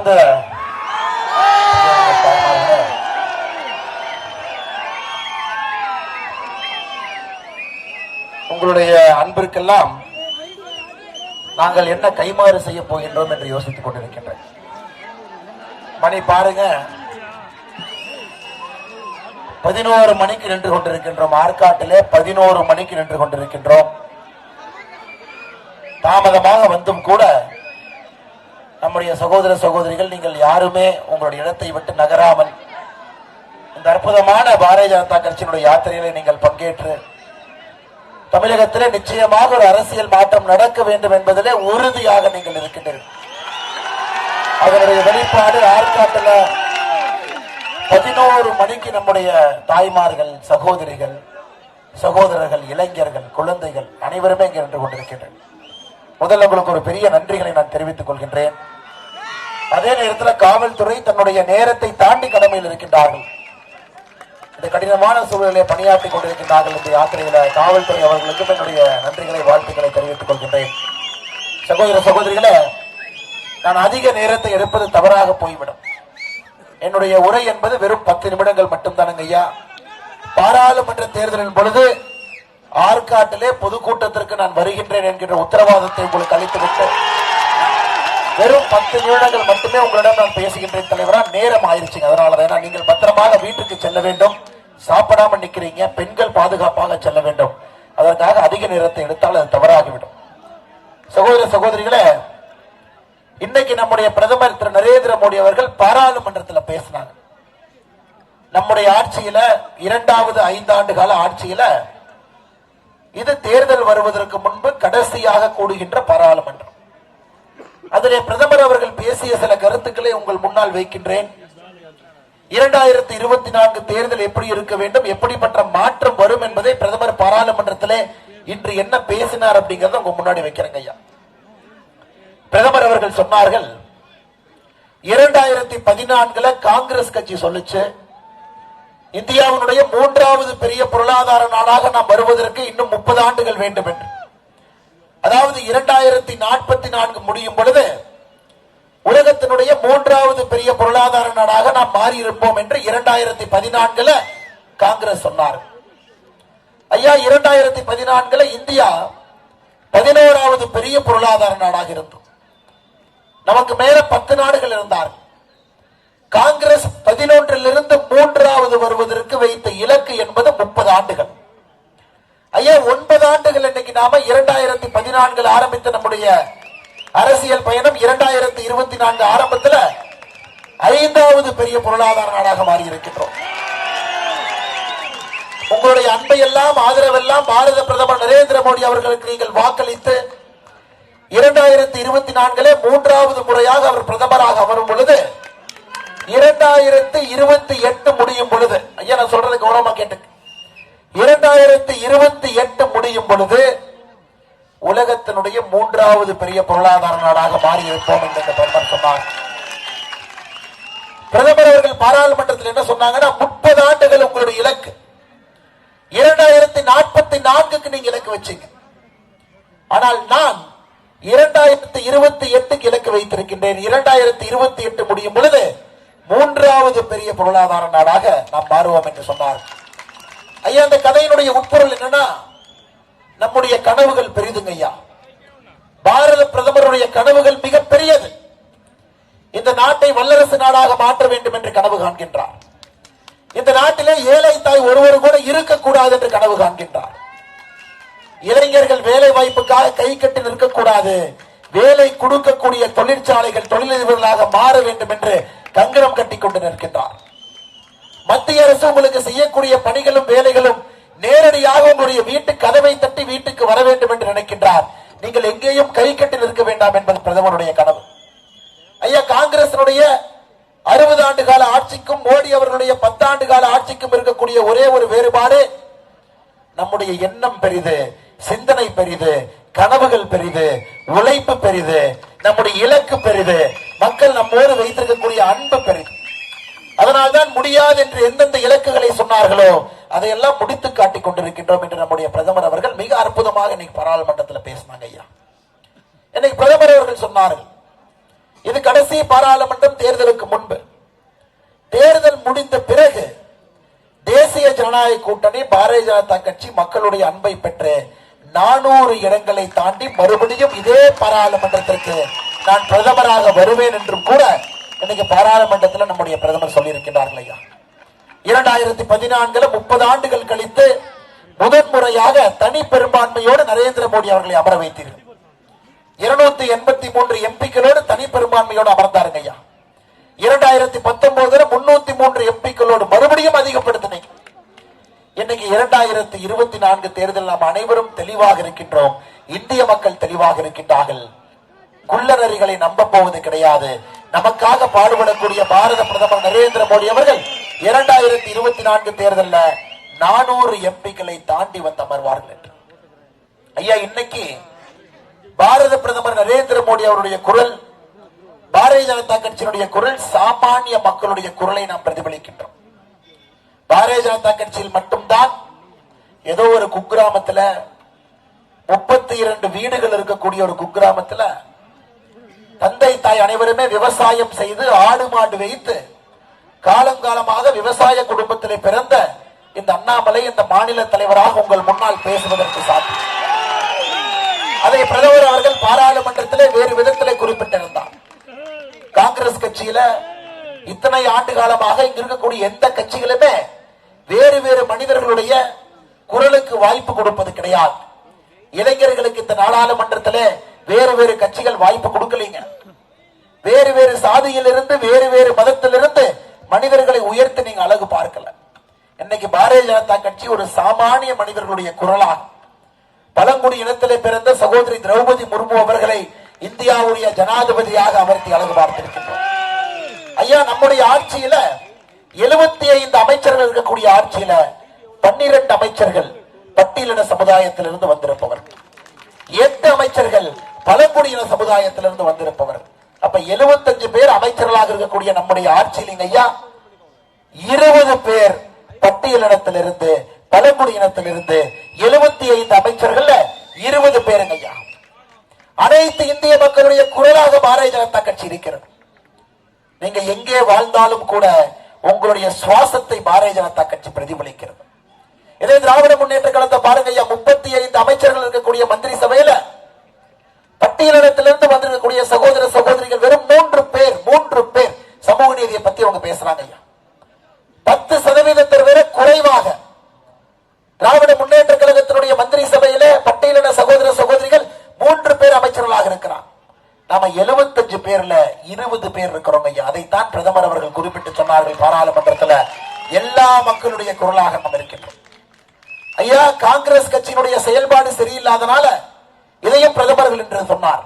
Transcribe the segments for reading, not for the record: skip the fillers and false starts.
அன்பார்ந்த உங்களுடைய அன்பிற்கெல்லாம் நாங்கள் என்ன கைமாறு செய்ய போகின்றோம் என்று யோசித்துக் கொண்டிருக்கின்றேன். மணி பாருங்க, 11 மணிக்கு நின்று கொண்டிருக்கின்றோம். ஆற்காட்டிலே 11 மணிக்கு நின்று கொண்டிருக்கின்றோம். தாமதமாக வந்தும் கூட நம்முடைய சகோதர சகோதரிகள் நீங்கள் யாருமே உங்களுடைய இடத்தை விட்டு நகராமல் இந்த அற்புதமான பாரதிய ஜனதா கட்சியினுடைய யாத்திரையிலே நீங்கள் பங்கேற்று தமிழகத்திலே நிச்சயமாக ஒரு அரசியல் மாற்றம் நடக்க வேண்டும் என்பதிலே உறுதியாக நீங்கள் இருக்கின்றீர்கள். அதனுடைய வெளிப்பாடு ஆற்காட்டில் 11 மணிக்கு நம்முடைய தாய்மார்கள், சகோதரிகள், சகோதரர்கள், இளைஞர்கள், குழந்தைகள் அனைவருமே இங்கே நின்று கொண்டிருக்கின்றனர். முதல்ல உங்களுக்கு ஒரு பெரிய நன்றிகளை நான் தெரிவித்துக் கொள்கின்றேன். அதே நேரத்தில் காவல்துறை தன்னுடைய நேரத்தை தாண்டி கடமையில் இருக்கின்றார்கள். இந்த கடினமான சூழலை பணியாற்றிக் கொண்டிருக்கின்றார்கள். இந்த யாத்திரையில காவல்துறை அவர்களுக்கும் என்னுடைய நன்றிகளை, வாழ்த்துக்களை தெரிவித்துக் கொள்கின்றேன். சகோதர சகோதரிகளை, நான் அதிக நேரத்தை எடுப்பது தவறாக போய்விடும். என்னுடைய உரை என்பது வெறும் 10 நிமிடங்கள் மட்டும்தானுங்க ஐயா. பாராளுமன்ற தேர்தலின் பொழுது ஆற்காட்டிலே பொதுக்கூட்டத்திற்கு நான் வருகின்றேன் என்கின்ற உத்தரவாதத்தை உங்களுக்கு அளித்துவிட்டு வெறும் 10 நிமிடங்கள் மட்டுமே உங்களிடம் நான் பேசுகின்றேன் தலைவரா. நேரம் ஆயிருச்சுங்க. அதனாலதான் நீங்கள் பத்திரமாக வீட்டுக்கு செல்ல வேண்டும். சாப்பிடாம நிக்கிறீங்க, பெண்கள் பாதுகாப்பாக செல்ல வேண்டும். அதற்காக அதிக நேரத்தை எடுத்தால் அது தவறாகிவிடும். சகோதர சகோதரிகளே, இன்னைக்கு நம்முடைய பிரதமர் திரு நரேந்திர மோடி அவர்கள் பாராளுமன்றத்தில் பேசினாங்க. நம்முடைய ஆட்சியில 2வது 5 ஆண்டு கால ஆட்சியில இது தேர்தல் வருவதற்கு முன்பு கடைசியாக கூடுகின்ற பாராளுமன்றம். அதிலே பிரதமர் அவர்கள் பேசிய சில கருத்துக்களை உங்கள் முன்னால் வைக்கின்றேன். 2024 தேர்தல் எப்படி இருக்க வேண்டும், எப்படிப்பட்ட மாற்றம் வரும் என்பதை பிரதமர் பாராளுமன்றத்திலே இன்று என்ன பேசினார் அப்படிங்கறத உங்க முன்னாடி வைக்கிறேங்க ஐயா. பிரதமர் அவர்கள் சொன்னார்கள், 2014 காங்கிரஸ் கட்சி சொல்லுச்சு இந்தியாவினுடைய 3வது பெரிய பொருளாதார நாடாக நாம் வருவதற்கு இன்னும் 30 ஆண்டுகள் வேண்டும் என்று. அதாவது 2044 முடியும் பொழுது உலகத்தினுடைய 3வது பெரிய பொருளாதார நாடாக நாம் மாறி இருப்போம் என்று 2014 காங்கிரஸ் சொன்னார். ஐயா, 2014 இந்தியா 11வது பெரிய பொருளாதார நாடாக இருந்தோம். நமக்கு மேல 10 நாடுகள் இருந்தார். காங்கிரஸ் 11லிருந்து 3வது வருவதற்கு வைத்த இலக்கு என்பது 30 ஆண்டுகள். ஐயா, 9 ஆண்டுகள் இன்னைக்கு நாம 2014 ஆரம்பித்த நம்முடைய அரசியல் பயணம் 2024 ஆரம்பத்தில் 5வது பெரிய பொருளாதார நாடாக மாறி இருக்கின்றோம். உங்களுடைய அன்பை எல்லாம், ஆதரவெல்லாம் பாரத பிரதமர் நரேந்திர மோடி அவர்களுக்கு நீங்கள் வாக்களித்து 2024 3வது முறையாக அவர் பிரதமராக அமரும் பொழுது 2028 முடியும் பொழுது, ஐயா நான் சொல்றது கவனமா கேட்டு, 2028 முடியும் பொழுது உலகத்தினுடைய 3வது பெரிய பொருளாதார நாடாக மாறி இருப்போம் என்று பிரதமர் சொன்னார். பிரதமர் அவர்கள் பாராளுமன்றத்தில் என்ன சொன்னாங்கன்னா, 30 ஆண்டுகள் உங்களுடைய இலக்கு, 2044 நீங்க இலக்கு வச்சீங்க. ஆனால் நான் 2028 இலக்கு வைத்திருக்கின்றேன். 2028 முடியும் பொழுது 3வது பெரிய பொருளாதார நாடாக நாம் மாறுவோம் என்று சொன்னார். ஐயா, அந்த கதையினுடைய உட்பொருள் என்னன்னா, நம்முடைய கனவுகள் பெரிதுங்க ஐயா. பாரத பிரதமருடைய கனவுகள் மிக பெரியது. இந்த நாட்டை வல்லரசு நாடாக மாற்ற வேண்டும் என்று கனவு காண்கின்றார். இந்த நாட்டிலே ஏழை தாய் ஒருவர் கூட இருக்கக்கூடாது என்று கனவு காண்கின்றார். இளைஞர்கள் வேலை வாய்ப்புக்காக கை கட்டி நிற்கக்கூடாது, வேலை கொடுக்கக்கூடிய தொழிற்சாலைகள் தொழிலதிபர்களாக மாற வேண்டும் என்று கங்கணம் கட்டி கொண்டு நிற்கின்றார். மத்திய அரசு உங்களுக்கு செய்யக்கூடிய பணிகளும் வேலைகளும் நேரடியாக உங்களுடைய வீட்டு கதவை தட்டி வீட்டுக்கு வர வேண்டும் என்று நினைக்கின்றார். நீங்கள் எங்கேயும் கை கட்டி நிற்க வேண்டாம் என்பது பிரதமருடைய கனவு. ஐயா, காங்கிரசினுடைய 60 ஆண்டு கால ஆட்சிக்கும் மோடி அவர்களுடைய 10 ஆண்டு கால ஆட்சிக்கும் இருக்கக்கூடிய ஒரே ஒரு வேறுபாடு, நம்முடைய எண்ணம் பெரிது, சிந்தனை பெரிது, கனவுகள் பெரிது, உழைப்பு பெரிது, நம்முடைய இலக்கு பெரிது, மக்கள் நம்மோடு வைத்திருக்கக்கூடிய அன்பு பெரிது. அதனால்தான் முடியாது என்று எந்தெந்த இலக்குகளை சொன்னார்களோ அதையெல்லாம் முடித்து காட்டிக் கொண்டிருக்கின்றோம் என்று நம்முடைய பிரதமர் அவர்கள் மிக அற்புதமாக இன்னைக்கு பாராளுமன்றத்தில் பேசினாங்க ஐயா. இன்னைக்கு பிரதமர் அவர்கள் சொன்னார்கள், இது கடைசி பாராளுமன்றம் தேர்தலுக்கு முன்பு. தேர்தல் முடிந்த பிறகு தேசிய ஜனநாயக கூட்டணி பாரதிய ஜனதா கட்சி மக்களுடைய அன்பை பெற்று 400 இடங்களை தாண்டி மறுபடியும் இதே பாராளுமன்றத்திற்கு நான் பிரதமராக வருவேன் என்றும் கூட இன்னைக்கு பாராளுமன்றத்தில் நம்முடைய பிரதமர் சொல்லியிருக்கிறார்கள் ஐயா. 2014 30 ஆண்டுகள் கழித்து முதன்முறையாக தனி பெரும்பான்மையோடு நரேந்திர மோடி அவர்களை அமர வைத்தீர்கள். 283 எம்பிக்களோடு தனி பெரும்பான்மையோடு அமர்ந்தாருங்க ஐயா. 2019 303 எம்பிக்களோடு மறுபடியும் அதிகப்படுத்தினீங்க. இன்னைக்கு 2024 தேர்தல் நாம் அனைவரும் தெளிவாக இருக்கின்றோம். இந்திய மக்கள் தெளிவாக இருக்கின்றார்கள். குள்ளநரிகளை நம்ப போவது கிடையாது. நமக்காக பாடுபடக்கூடிய பாரத பிரதமர் நரேந்திர மோடி அவர்கள் 2024 தேர்தலில் 400 எம்பிக்களை தாண்டி வந்து அமர்வார்கள் என்று. ஐயா, இன்னைக்கு பாரத பிரதமர் நரேந்திர மோடி அவருடைய குரல், பாரதிய ஜனதா கட்சியினுடைய குரல், சாமானிய மக்களுடைய குரலை நாம் பிரதிபலிக்கின்றோம். பாரதிய ஜனதா கட்சியில் மட்டும்தான் ஏதோ ஒரு குக்கிராமத்தில் 32 வீடுகள் இருக்கக்கூடிய ஒரு குக்கிராமத்தில் தந்தை தாய் அனைவருமே விவசாயம் செய்து ஆடு மாடு வைத்து காலங்காலமாக விவசாய குடும்பத்திலே பிறந்த இந்த அண்ணாமலை இந்த மாநில தலைவராக உங்கள் முன்னால் பேசுவதற்கு சாத்தியம். அதை பிரதமர் அவர்கள் பாராளுமன்றத்திலே வேறு விதத்திலே குறிப்பிட்டிருந்தார். காங்கிரஸ் கட்சியில இத்தனை ஆண்டு காலமாக இங்க இருக்கக்கூடிய எந்த கட்சிகளுமே வேறு வேறு மனிதர்களுடைய குரலுக்கு வாய்ப்பு கொடுப்பது கிடையாது. இளைஞர்களுக்கு இந்த நாடாளுமன்றத்திலே வேறு வேறு கட்சிகள் வாய்ப்பு கொடுக்கலீங்க. வேறு வேறு சாதியிலிருந்து வேறு வேறு மதத்திலிருந்து மனிதர்களை உயர்த்தி நீங்க அழகு பார்க்கல. இன்னைக்கு பாரதிய ஜனதா கட்சி ஒரு சாமானிய மனிதர்களுடைய குரலாக பழங்குடி இனத்திலே பிறந்த சகோதரி திரௌபதி முர்மு அவர்களை இந்தியாவுடைய ஜனாதிபதியாக அமர்த்தி அழகு பார்த்திருக்கின்றோம். ஐயா, நம்முடைய ஆட்சியில 75 அமைச்சர்கள் இருக்கக்கூடிய ஆட்சியில 12 அமைச்சர்கள் பட்டியலின சமுதாயத்திலிருந்து வந்திருப்பவர்கள், 8 அமைச்சர்கள் பழங்குடியின சமுதாயத்திலிருந்து வந்திருப்பவர். அப்ப 75 பேர் அமைச்சர்களாக இருக்கக்கூடிய நம்முடைய ஆட்சியில் ஐயா 20 பேர் பட்டியலினத்திலிருந்து பழங்குடியினத்திலிருந்து 75 அமைச்சர்கள் 20 பேருங்க ஐயா. அனைத்து இந்திய மக்களுடைய குரலாக பாரதிய ஜனதா கட்சி இருக்கிறது. நீங்க எங்கே வாழ்ந்தாலும் கூட உங்களுடைய சுவாசத்தை பாரதிய ஜனதா கட்சி பிரதிபலிக்கிறது. இதே திராவிட முன்னேற்ற கழகத்தை பாருங்க ஐயா, 35 அமைச்சர்கள் இருக்கக்கூடிய மந்திரி சபையில பட்டியலினத்திலிருந்து வந்திருக்கக்கூடிய சகோதர சகோதரிகள் வெறும் 3 பேர் சமூக நீதியை பத்தி அவங்க பேசுறாங்க ஐயா. 10% விட குறைவாக திராவிட முன்னேற்ற கழகத்தினுடைய மந்திரி சபையில பட்டியலின சகோதர சகோதரிகள் 3 பேர் அமைச்சர்களாக இருக்கிறார். நாம 75 பேர்ல 20 பேர் இருக்கிறோம் ஐயா. அதைத்தான் பிரதமர் அவர்கள் குறிப்பிட்டு சொன்னார்கள் பாராளுமன்றத்தில், எல்லா மக்களுடைய குரலாக நாம் இருக்கின்றோம். ஐயா, காங்கிரஸ் கட்சியினுடைய செயல்பாடு சரியில்லாதனால இதையும் பிரதமர்கள் என்று சொன்னார்.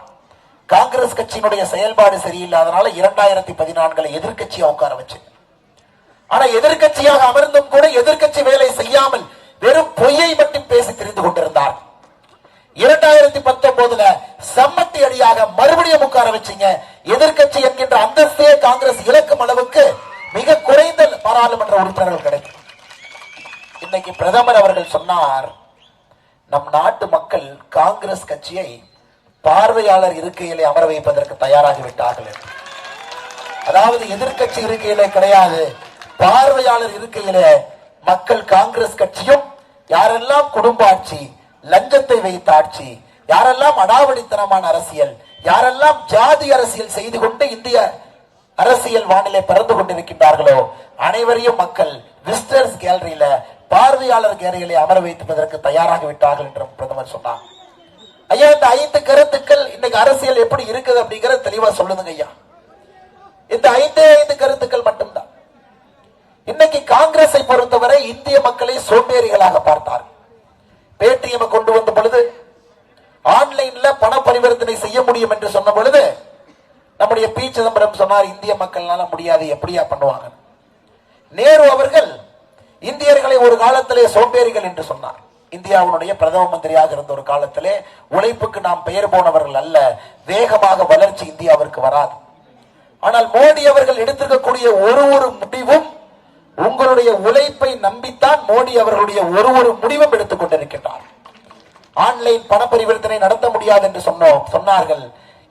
காங்கிரஸ் கட்சியினுடைய செயல்பாடு சரியில்லாதனால 2014 எதிர்கட்சியை உட்கார வச்சு, ஆனா எதிர்கட்சியாக அமர்ந்தும் கூட எதிர்கட்சி வேலை செய்யாமல் வெறும் பொய்யை மட்டும் பேசி தெரிந்து கொண்டிருந்தார். 2019 சம்மட்டி அடியாக மறுபடியும் உட்கார வச்சீங்க. எதிர்கட்சி என்கின்ற அந்தஸ்தே காங்கிரஸ் இலக்கும் அளவுக்கு மிக குறைந்த பாராளுமன்ற உறுப்பினர்கள் கிடைக்கும். இன்னைக்கு பிரதமர் அவர்கள் சொன்னார், நம் நாட்டு மக்கள் காங்கிரஸ் கட்சியை பார்வையாளர் இருக்கையிலே அமர வைப்பதற்கு தயாராகிவிட்டார்கள். அதாவது எதிர்கட்சி இருக்கையிலே கிடையாது, பார்வையாளர் இருக்கையிலே மக்கள் காங்கிரஸ் கட்சியும் யாரெல்லாம் குடும்ப ஆட்சி, லஞ்சத்தை வைத்த ஆட்சி, யாரெல்லாம் அடாவடித்தனமான அரசியல், யாரெல்லாம் ஜாதி அரசியல் செய்து கொண்டு இந்திய அரசியல் வானிலை பறந்து கொண்டிருக்கின்றார்களோ அனைவரையும் மக்கள் விசிட்டர்ஸ் கேலரியில பார்வையாளர் கேலரியிலே அமர வைப்பதற்கு தயாராகி விட்டார்கள் என்று பிரதமர் சொன்னார். ஐயா, இந்த 5 கருத்துக்கள் இன்னைக்கு அரசியல் எப்படி இருக்குது அப்படிங்கறது தெளிவா சொல்லுங்க ஐயா. இந்த 5 கருத்துக்கள் மட்டும்தான். இன்னைக்கு காங்கிரஸை பொறுத்தவரை இந்திய மக்களை சோம்பேறிகளாக பார்த்தார். பேடிஎம் கொண்டு வந்த பொழுது, ஆன்லைன்ல பண பரிவர்த்தனை செய்ய முடியும் என்று சொன்ன பொழுது நம்முடைய பி சிதம்பரம் சொன்னார், இந்திய மக்கள்னால முடியாது, எப்படியா பண்ணுவாங்க. நேரு அவர்கள் இந்தியர்களை ஒரு காலத்திலே சோம்பேறிகள் என்று சொன்னார். இந்தியாவுடைய பிரதம மந்திரியாக இருந்த ஒரு காலத்திலே உழைப்புக்கு நாம் பெயர் போனவர்கள் அல்ல, வேகமாக வளர்ச்சி இந்தியாவிற்கு வராது. ஆனால் மோடி அவர்கள் எடுத்திருக்கக்கூடிய ஒரு முடிவும் உங்களுடைய உழைப்பை நம்பித்தான் மோடி அவர்களுடைய ஒரு முடிவும் எடுத்துக் கொண்டிருக்கிறார். ஆன்லைன் பண பரிவர்த்தனை நடத்த முடியாது என்று சொன்னார்கள்.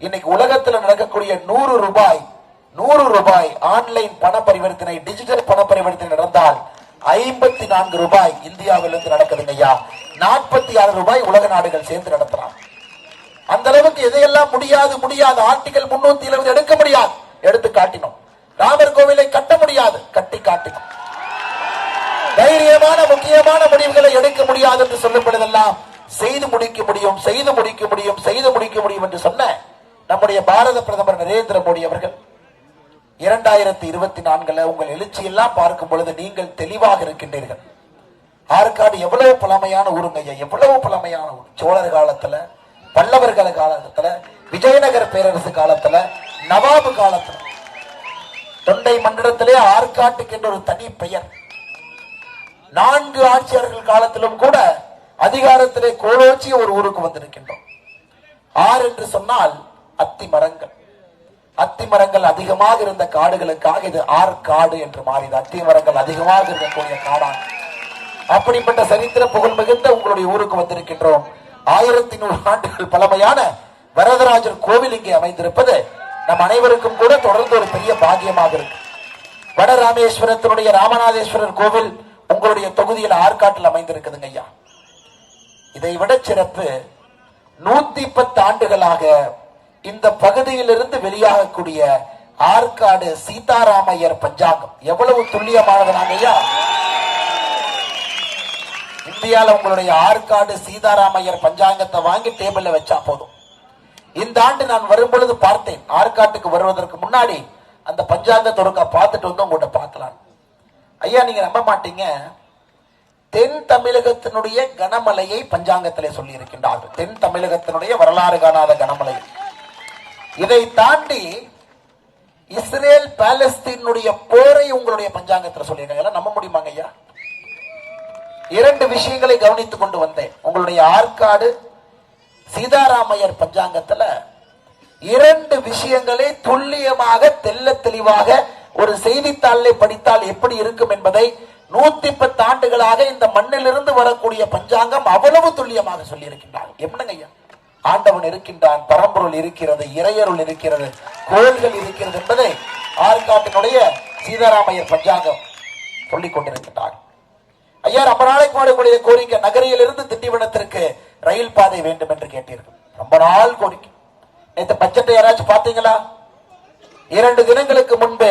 இன்னைக்கு உலகத்தில் நடக்கக்கூடிய 100 ரூபாய் ஆன்லைன் பண பரிவர்த்தனை, டிஜிட்டல் பண பரிவர்த்தனை நடந்தால் 54 ரூபாய் இந்தியாவிலிருந்து நடக்குதுங்க ஐயா. 46 ரூபாய் உலக நாடுகள் சேர்ந்து நடத்தலாம். அந்த அளவுக்கு எதையெல்லாம் முடியாது ஆர்டிகல் 370 எடுக்க முடியாது, எடுத்து காட்டினோம். ராமர் கோவிலை கட்ட முடியாது, கட்டி காட்டினோம். தைரியமான முக்கியமான முடிவுகளை எடுக்க முடியாது என்று சொல்லப்படுவதெல்லாம் செய்து முடிக்க முடியும் என்று சொன்ன நம்முடைய பாரத பிரதமர் நரேந்திர மோடி அவர்கள் 2024 உங்கள் எழுச்சி எல்லாம் பார்க்கும் பொழுது நீங்கள் தெளிவாக இருக்கின்றீர்கள். ஆற்காடு எவ்வளவு பழமையான ஊருங்க, எவ்வளவு பழமையான ஊர். சோழர் காலத்துல, பல்லவர்கள் காலத்துல, விஜயநகர பேரரசு காலத்துல, நவாபு காலத்துல, தொண்டை மண்டலத்திலே ஆற்காட்டுக்கு என்று ஒரு தனி பெயர். 4 ஆட்சியர்கள் காலத்திலும் கூட அதிகாரத்திலே கோலோச்சி ஒரு ஊருக்கு வந்திருக்கின்றோம். ஆறு என்று சொன்னால் அத்தி மரங்கள் அதிகமாக இருந்த காடுகளுக்காக இது ஆற்காடு என்று மாறியது. அத்தி மரங்கள் அதிகமாக இருக்கக்கூடிய காடான அப்படிப்பட்ட சரித்திர புகழ் மிகுந்த உங்களுடைய ஊருக்கு வந்திருக்கின்றோம். 1100 ஆண்டுகள் பழமையான வரதராஜர் கோவில் இங்கே அமைந்திருப்பது நம் அனைவருக்கும் கூட தொடர்ந்து ஒரு பெரிய பாக்கியமாக இருக்கு. வடராமேஸ்வரத்தினுடைய ராமநாதேஸ்வரர் கோவில் உங்களுடைய தொகுதியில் ஆற்காட்டில் அமைந்திருக்குதுங்க ஐயா. இதை விட சிறப்பு, 110 ஆண்டுகளாக இந்த பகுதியிலிருந்து வெளியாகக்கூடிய ஆற்காடு சீதாராமையர் பஞ்சாங்கம் எவ்வளவு துல்லியமானதுனாங்க ஐயா. இந்தியாவில் உங்களுடைய ஆற்காடு சீதாராமையர் பஞ்சாங்கத்தை வாங்கி டேபிள்ல வச்சா போதும். இந்த ஆண்டு நான் வரும்பொழுது பார்த்தேன், ஆற்காட்டுக்கு வருவதற்கு முன்னாடி அந்த பஞ்சாங்கத்தொருக்கா பார்த்துட்டு வந்து உங்கள்கிட்ட பார்க்கலாம். ஐயா நீங்க நம்ப மாட்டீங்க, தென் தமிழகத்தினுடைய கனமழையை பஞ்சாங்கத்திலே சொல்லி இருக்கின்றார்கள். தென் தமிழகத்தினுடைய வரலாறு காணாத கனமழை. இதை தாண்டி இஸ்ரேல் பாலஸ்தீனுடைய போரை உங்களுடைய பஞ்சாங்கத்தில் சொல்லியிருக்காங்க. நம்ப முடியுமாங்க ஐயா? 2 விஷயங்களை கவனித்துக் கொண்டு வந்தேன். உங்களுடைய ஆற்காடு சீதாராமையர் பஞ்சாங்கத்துல 2 விஷயங்களை துல்லியமாக தெல்ல தெளிவாக ஒரு செய்தித்தாளை படித்தால் எப்படி இருக்கும் என்பதை 110 ஆண்டுகளாக இந்த மண்ணிலிருந்து வரக்கூடிய பஞ்சாங்கம் அவ்வளவு துல்லியமாக சொல்லி இருக்கின்றார். என்னங்க ஐயா, ஆண்டவன் இருக்கின்றான், பரம்பொருள் இருக்கிறது, இறையருள் இருக்கிறது, கோயில்கள் இருக்கிறது என்பதை ஆற்காட்டினுடைய சீதாராமையர் பஞ்சாங்கம் சொல்லிக் கொண்டிருக்கின்றார். ஐயா ரொம்ப நாளைக்கு வாழக்கூடிய கோரிக்கை, நகரிலிருந்து திண்டிவனத்திற்கு ரயில் பாதை வேண்டும் என்று கேட்டீர்கள். ரொம்ப நாள் கோரிக்கை. நேற்று பட்ஜெட்டை யாராச்சும் பாத்தீங்களா? 2 தினங்களுக்கு முன்பு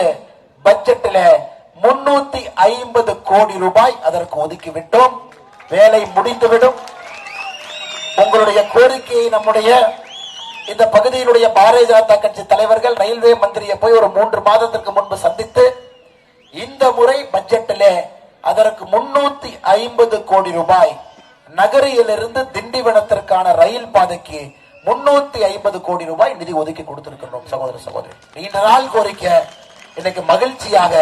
பட்ஜெட்டில் 350 கோடி ரூபாய் அதற்கு ஒதுக்கிவிட்டோம். வேலை முடிந்துவிடும். உங்களுடைய கோரிக்கையை நம்முடைய இந்த பகுதியினுடைய பாரதிய ஜனதா கட்சி தலைவர்கள் ரயில்வே மந்திரியை போய் ஒரு 3 மாதத்திற்கு முன்பு சந்தித்து இந்த முறை பட்ஜெட்டிலே அதற்கு 350 கோடி ரூபாய் நகரிலிருந்து திண்டிவனத்திற்கான ரயில் பாதைக்கு 350 கோடி ரூபாய் நிதி ஒதுக்கி கொடுத்திருக்கிறோம். சகோதர சகோதரி, நீண்ட நாள் கோரிக்கை இன்னைக்கு மகிழ்ச்சியாக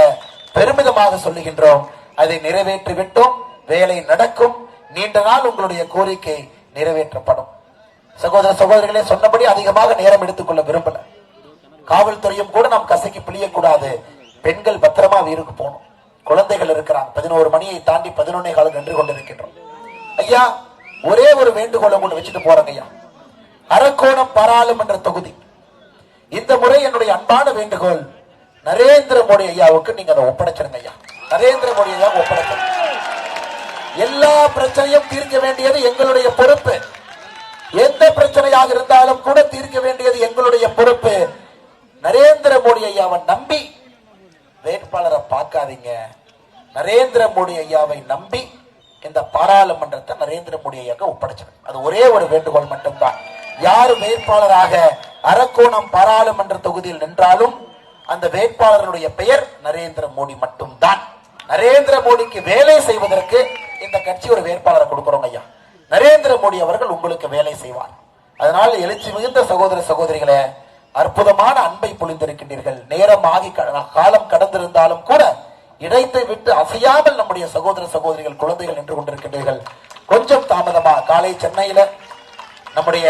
பெருமிதமாக சொல்லுகின்றோம். அதை நிறைவேற்றிவிட்டோம். வேலை நடக்கும். நீண்ட நாள் உங்களுடைய கோரிக்கை நிறைவேற்றப்படும். சகோதர சகோதரிகளே, சொன்னபடி அதிகமாக நேரம் எடுத்துக்கொள்ள விரும்பல. காவல்துறையும் கூட நாம் கசக்கி பிழியக்கூடாது. பெண்கள் பத்திரமா வீருக்கு போகணும். குழந்தைகள் இருக்கிறாங்க. 11 மணியை தாண்டி 11 காலம் நின்று கொண்டிருக்கின்றோம். ஐயா ஒரே ஒரு வேண்டுகோளை கொண்டு வச்சுட்டு போறேங்க ஐயா. அரக்கோணம் பாராளுமன்ற தொகுதி இந்த முறை என்னுடைய அன்பான வேண்டுகோள், நரேந்திர மோடி ஐயாவுக்கு நீங்க அதை ஒப்படைச்சிருங்க ஐயா. நரேந்திர மோடி ஐயா ஒப்படைச்சிருங்க. எல்லா பிரச்சனையும் தீர்க்க வேண்டியது எங்களுடைய பொறுப்பு. எந்த பிரச்சனையாக இருந்தாலும் கூட தீர்க்க வேண்டியது எங்களுடைய பொறுப்பு. நரேந்திர மோடி ஐயாவை நம்பி வேட்பாளரை பார்க்காதீங்க. நரேந்திர மோடி ஐயாவை நம்பி இந்த பாராளுமன்றத்தை நரேந்திர மோடி ஐயாவுக்கு ஒப்படைச்சிருங்க. அது ஒரே ஒரு வேண்டுகோள் மட்டும்தான். யார் வேட்பாளராக அரக்கோணம் பாராளுமன்ற தொகுதியில் நின்றாலும் அந்த வேட்பாளருடைய பெயர் நரேந்திர மோடி மட்டும்தான். நரேந்திர மோடிக்கு வேலை செய்வதற்கு இந்த கட்சி ஒரு வேட்பாளரை கொடுக்கிறோம் ஐயா. நரேந்திர மோடி அவர்கள் உங்களுக்கு வேலை செய்வார். அதனால் எழுச்சி மிகுந்த சகோதர சகோதரிகளே, அற்புதமான அன்பை பொழிந்திருக்கின்றீர்கள். நேரமாகி காலம் கடந்திருந்தாலும் கூட இடைத்தை விட்டு அசையாமல் நம்முடைய சகோதர சகோதரிகள் குழந்தைகள் நின்று கொண்டிருக்கின்றீர்கள். கொஞ்சம் தாமதமா காலை சென்னையில நம்முடைய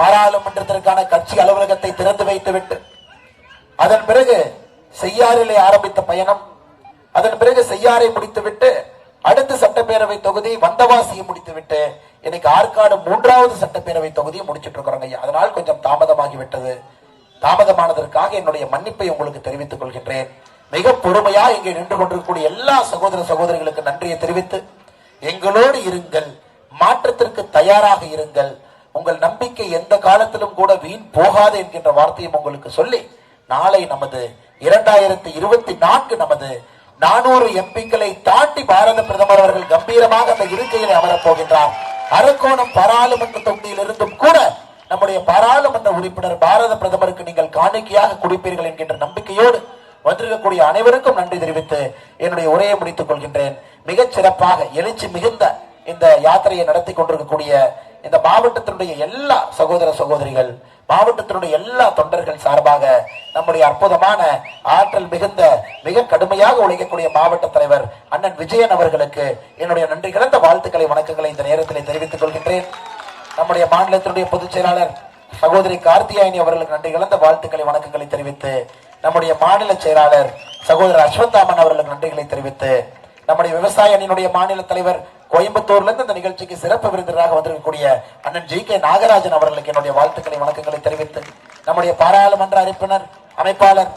பாராளுமன்றத்திற்கான கட்சி அலுவலகத்தை திறந்து வைத்துவிட்டு அதன் பிறகு செய்யாறிலே ஆரம்பித்த பயணம், அதன் பிறகு செய்யாறை முடித்துவிட்டு அடுத்த சட்டப்பேரவை தொகுதி வந்தவாசியை முடித்துவிட்டு இன்னைக்கு ஆற்காடு 3வது சட்டப்பேரவை தொகுதியை முடிச்சிட்டு இருக்கிறோங்க ஐயா. அதனால் கொஞ்சம் தாமதமாகிவிட்டது. தாமதமானதற்காக என்னுடைய மன்னிப்பை உங்களுக்கு தெரிவித்துக் கொள்கின்றேன். மிக பொறுமையா இங்கே நின்று கொண்டிருக்கக்கூடிய எல்லா சகோதர சகோதரிகளுக்கு நன்றியை தெரிவித்து, எங்களோடு இருங்கள், மாற்றத்திற்கு தயாராக இருங்கள், உங்கள் நம்பிக்கை எந்த காலத்திலும் கூட வீண் போகாது என்கின்ற வார்த்தையும் உங்களுக்கு சொல்லி, நாளை நமது 2024 நமது 400 எம்பிக்களை தாண்டி பாரத பிரதமர் அவர்கள் கம்பீரமாக அந்த இருக்கையில் அமரப் போகின்றார். அரக்கோணம் பாராளுமன்ற தொகுதியில் இருந்தும் கூட நம்முடைய பாராளுமன்ற உறுப்பினர் பாரத பிரதமருக்கு நீங்கள் காணிக்கையாக கொடுப்பீர்கள் என்கின்ற நம்பிக்கையோடு வந்திருக்கக்கூடிய அனைவருக்கும் நன்றி தெரிவித்து என்னுடைய உரையை முடித்துக் கொள்கின்றேன். மிகச் சிறப்பாக எழுச்சி மிகுந்த இந்த யாத்திரையை நடத்தி கொண்டிருக்கக்கூடிய இந்த மாவட்டத்தினுடைய எல்லா சகோதர சகோதரிகள், மாவட்டத்தினுடைய எல்லா தொண்டர்கள் சார்பாக நம்முடைய அற்புதமான ஆற்றல் மிகுந்த மிக கடுமையாக உழைக்கக்கூடிய மாவட்ட தலைவர் அண்ணன் விஜயன் அவர்களுக்கு என்னுடைய நன்றி கலந்த வாழ்த்துக்களை வணக்கங்களை இந்த நேரத்தில் தெரிவித்துக் கொள்கின்றேன். நம்முடைய மாநிலத்தினுடைய பொதுச் செயலாளர் சகோதரி கார்த்தியாயினி அவர்களுக்கு நன்றி கலந்த வாழ்த்துக்களை வணக்கங்களை தெரிவித்து, நம்முடைய மாநில செயலாளர் சகோதரர் அஸ்வந்தாமன் அவர்களுக்கு நன்றிகளை தெரிவித்து, நம்முடைய விவசாய அணியினுடைய மாநில தலைவர் கோயம்புத்தூர்ல இருந்து இந்த நிகழ்ச்சிக்கு சிறப்பு விருந்தினராக வந்திருக்கக்கூடிய அண்ணன் ஜி கே நாகராஜன் அவர்களுக்கு என்னுடைய வாழ்த்துக்களை வணக்கங்களை தெரிவித்து, நம்முடைய பாராளுமன்ற உறுப்பினர் அமைப்பாளர்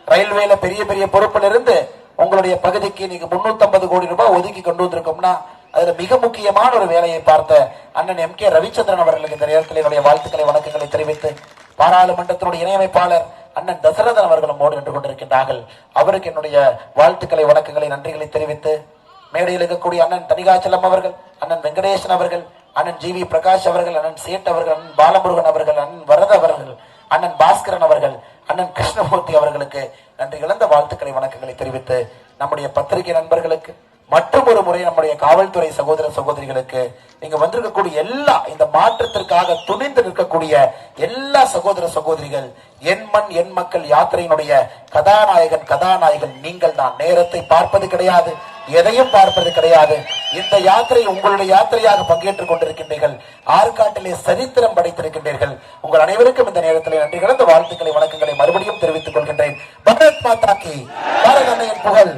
ரயில்வேல பெரிய பெரிய பொறுப்பில் இருந்து உங்களுடைய பகுதிக்கு நீங்க 350 கோடி ரூபாய் ஒதுக்கி கொண்டு வந்திருக்கோம்னா அதுல மிக முக்கியமான ஒரு வேலையை பார்த்த அண்ணன் எம் கே ரவிச்சந்திரன் அவர்களுக்கு இந்த நேரத்தில் என்னுடைய வாழ்த்துக்களை வணக்கங்களை தெரிவித்து, பாராளுமன்றத்தினுடைய இணையமைப்பாளர் அண்ணன் தசரதன் அவர்களும் மோடு நின்று கொண்டிருக்கின்றார்கள். அவருக்கு என்னுடைய வாழ்த்துக்களை வணக்கங்களை நன்றிகளை தெரிவித்து, மேடையில் இருக்கக்கூடிய அண்ணன் தனிகாச்சலம் அவர்கள், அண்ணன் வெங்கடேசன் அவர்கள், அண்ணன் ஜி வி பிரகாஷ் அவர்கள், அண்ணன் சேட் அவர்கள், அண்ணன் பாலமுருகன் அவர்கள், அண்ணன் வரத அவர்கள், அண்ணன் பாஸ்கரன் அவர்கள், அண்ணன் கிருஷ்ணமூர்த்தி அவர்களுக்கு நன்றி கலந்த வாழ்த்துக்களை வணக்கங்களை தெரிவித்து, நம்முடைய பத்திரிகை நண்பர்களுக்கு மற்றும் ஒரு முறை நம்முடைய காவல்துறை சகோதர சகோதரிகளுக்கு, இங்க வந்திருக்கக்கூடிய எல்லா இந்த மாற்றத்திற்காக துணிந்து நிற்கக்கூடிய எல்லா சகோதர சகோதரிகள், என் மண் என் மக்கள் யாத்திரையினுடைய கதாநாயகன் நீங்கள் தான். நேரத்தை பார்ப்பது கிடையாது, எதையும் பார்ப்பது கிடையாது. இந்த யாத்திரை உங்களுடைய யாத்திரையாக பங்கேற்றுக் கொண்டிருக்கின்றீர்கள். ஆற்காட்டிலே சரித்திரம் படைத்திருக்கின்றீர்கள். உங்கள் அனைவருக்கும் இந்த நேரத்தில் நன்றி கலந்த வாழ்த்துக்களை வணக்கங்களை மறுபடியும் தெரிவித்துக் கொள்கின்றேன். பாரத் மாதா கி, பாரத அன்னையின் புகழ்.